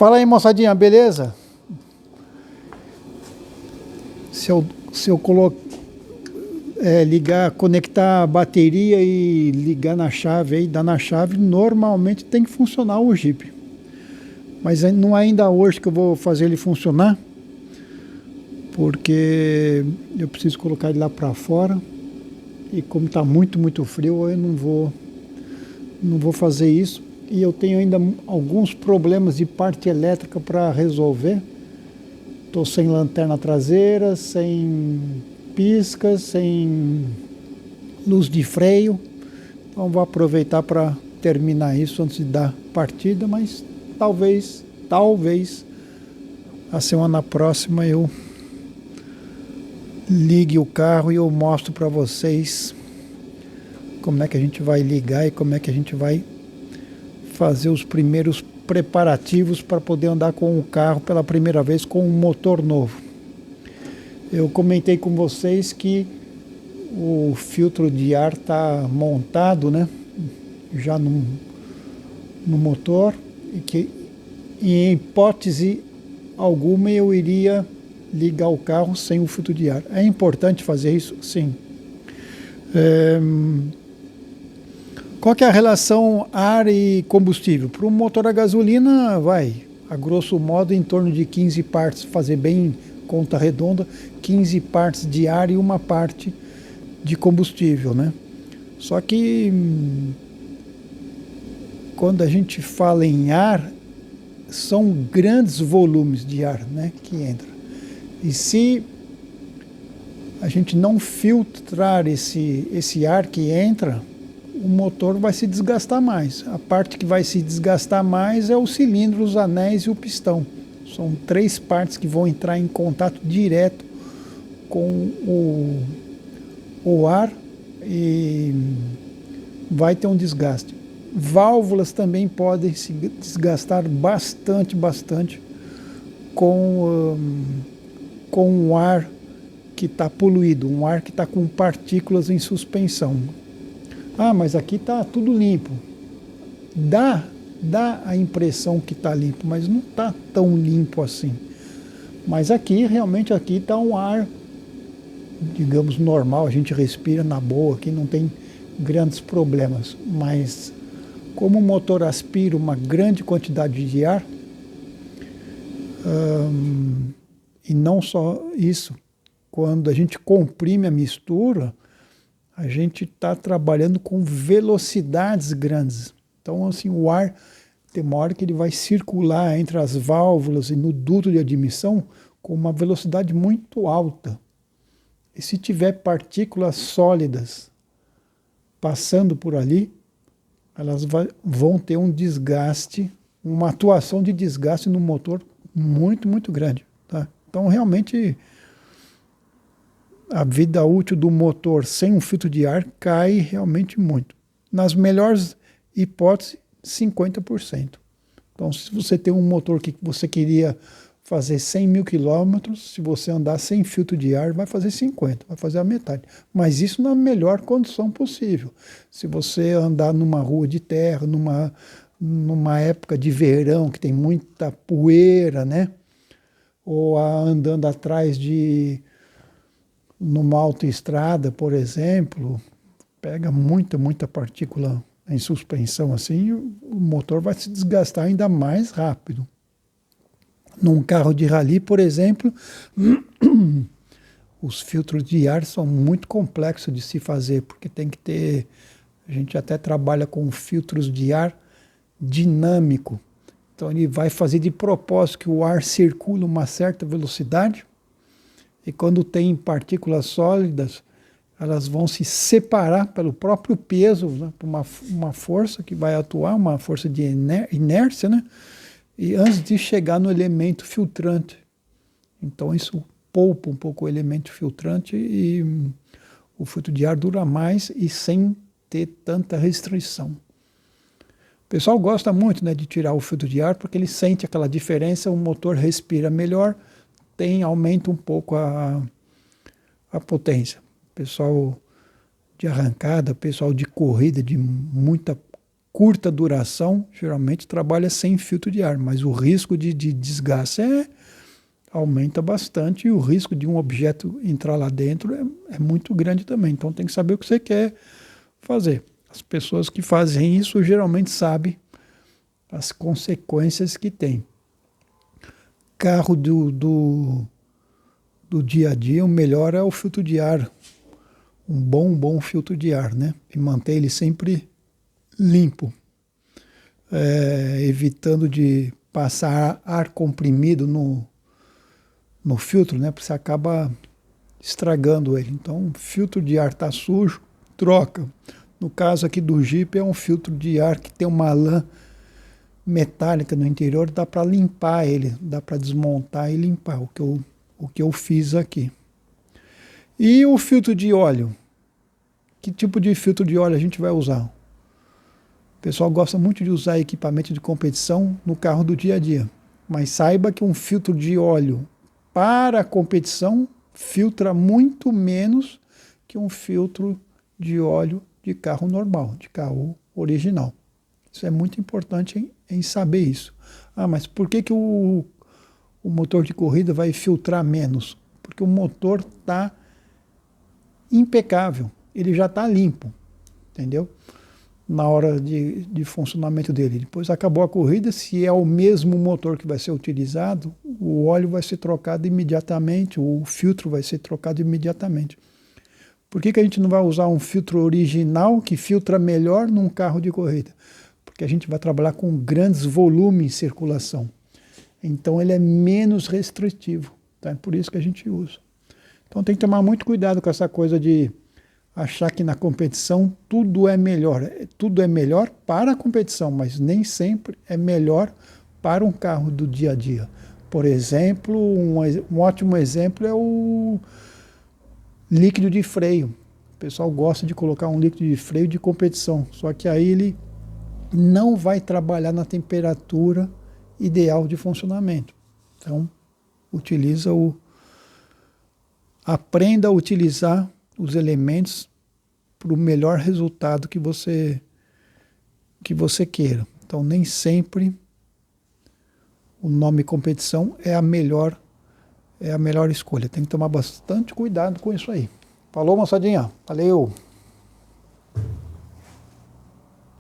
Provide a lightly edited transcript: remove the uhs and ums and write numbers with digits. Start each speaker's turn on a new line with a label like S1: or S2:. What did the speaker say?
S1: Fala aí, moçadinha, beleza? Se eu ligar, conectar a bateria e ligar na chave aí, dar na chave, normalmente tem que funcionar o Jeep. Mas não é ainda hoje que eu vou fazer ele funcionar, porque eu preciso colocar ele lá para fora. E como está muito frio, eu não vou fazer isso. E eu tenho ainda alguns problemas de parte elétrica para resolver. Estou sem lanterna traseira, sem piscas, sem luz de freio. Então vou aproveitar para terminar isso antes de dar partida, mas talvez a semana próxima eu ligue o carro e eu mostro para vocês como é que a gente vai ligar e como é que a gente vai fazer os primeiros preparativos para poder andar com o carro pela primeira vez com um motor novo. Eu comentei com vocês que o filtro de ar está montado, né, já no motor, e que em hipótese alguma eu iria ligar o carro sem o filtro de ar. É importante fazer isso? Sim. Qual que é a relação ar e combustível? Para um motor a gasolina, a grosso modo, em torno de 15 partes, fazer bem conta redonda, 15 partes de ar e uma parte de combustível, né? Só que quando a gente fala em ar, são grandes volumes de ar, né, que entra. E se a gente não filtrar esse ar que entra, o motor vai se desgastar mais. A parte que vai se desgastar mais é o cilindro, os anéis e o pistão. São três partes que vão entrar em contato direto com o ar e vai ter um desgaste. Válvulas também podem se desgastar bastante com um ar que está poluído, um ar que está com partículas em suspensão. Ah, mas aqui está tudo limpo. Dá a impressão que está limpo, mas não está tão limpo assim. Mas aqui, realmente, aqui está um ar, digamos, normal, a gente respira na boa, aqui não tem grandes problemas. Mas como o motor aspira uma grande quantidade de ar, e não só isso, quando a gente comprime a mistura, a gente está trabalhando com velocidades grandes. Então, assim, o ar tem uma hora que ele vai circular entre as válvulas e no duto de admissão com uma velocidade muito alta. E se tiver partículas sólidas passando por ali, elas vão ter um desgaste, uma atuação de desgaste no motor muito grande. Tá? Então, realmente, a vida útil do motor sem um filtro de ar cai realmente muito. Nas melhores hipóteses, 50%. Então, se você tem um motor que você queria fazer 100 mil quilômetros, se você andar sem filtro de ar, vai fazer 50, vai fazer a metade. Mas isso na melhor condição possível. Se você andar numa rua de terra, numa época de verão, que tem muita poeira, né? Ou andando atrás numa autoestrada, por exemplo, pega muita partícula em suspensão assim, o motor vai se desgastar ainda mais rápido. Num carro de rally, por exemplo, os filtros de ar são muito complexos de se fazer, porque tem que ter, a gente até trabalha com filtros de ar dinâmico. Então ele vai fazer de propósito que o ar circule uma certa velocidade, e quando tem partículas sólidas, elas vão se separar pelo próprio peso, né, por uma força que vai atuar, uma força de inércia, né, e antes de chegar no elemento filtrante. Então isso poupa um pouco o elemento filtrante e o filtro de ar dura mais e sem ter tanta restrição. O pessoal gosta muito, né, de tirar o filtro de ar porque ele sente aquela diferença, o motor respira melhor, aumenta um pouco a potência. Pessoal de arrancada, pessoal de corrida, de muita curta duração, geralmente trabalha sem filtro de ar, mas o risco de desgaste aumenta bastante e o risco de um objeto entrar lá dentro é muito grande também. Então tem que saber o que você quer fazer. As pessoas que fazem isso geralmente sabem as consequências que tem. Carro do dia a dia, o melhor é o filtro de ar. Um bom filtro de ar, né? E manter ele sempre limpo. Evitando de passar ar comprimido no filtro, né? Porque você acaba estragando ele. Então, o filtro de ar está sujo, troca. No caso aqui do Jeep, é um filtro de ar que tem uma lã metálica no interior, dá para limpar ele, dá para desmontar e limpar, o que eu fiz aqui. E o filtro de óleo? Que tipo de filtro de óleo a gente vai usar? O pessoal gosta muito de usar equipamento de competição no carro do dia a dia, mas saiba que um filtro de óleo para a competição filtra muito menos que um filtro de óleo de carro normal, de carro original. Isso é muito importante em saber isso. Ah, mas por que o motor de corrida vai filtrar menos? Porque o motor está impecável, ele já está limpo, entendeu? Na hora de funcionamento dele. Depois acabou a corrida, se é o mesmo motor que vai ser utilizado, o óleo vai ser trocado imediatamente, o filtro vai ser trocado imediatamente. Por que a gente não vai usar um filtro original que filtra melhor num carro de corrida? Porque a gente vai trabalhar com grandes volumes em circulação. Então ele é menos restritivo. Tá? É por isso que a gente usa. Então tem que tomar muito cuidado com essa coisa de achar que na competição tudo é melhor. Tudo é melhor para a competição, mas nem sempre é melhor para um carro do dia a dia. Por exemplo, um ótimo exemplo é o líquido de freio. O pessoal gosta de colocar um líquido de freio de competição, só que aí ele não vai trabalhar na temperatura ideal de funcionamento. Então, aprenda a utilizar os elementos para o melhor resultado que você queira. Então, nem sempre o nome competição é a melhor escolha. Tem que tomar bastante cuidado com isso aí. Falou, moçadinha? Valeu!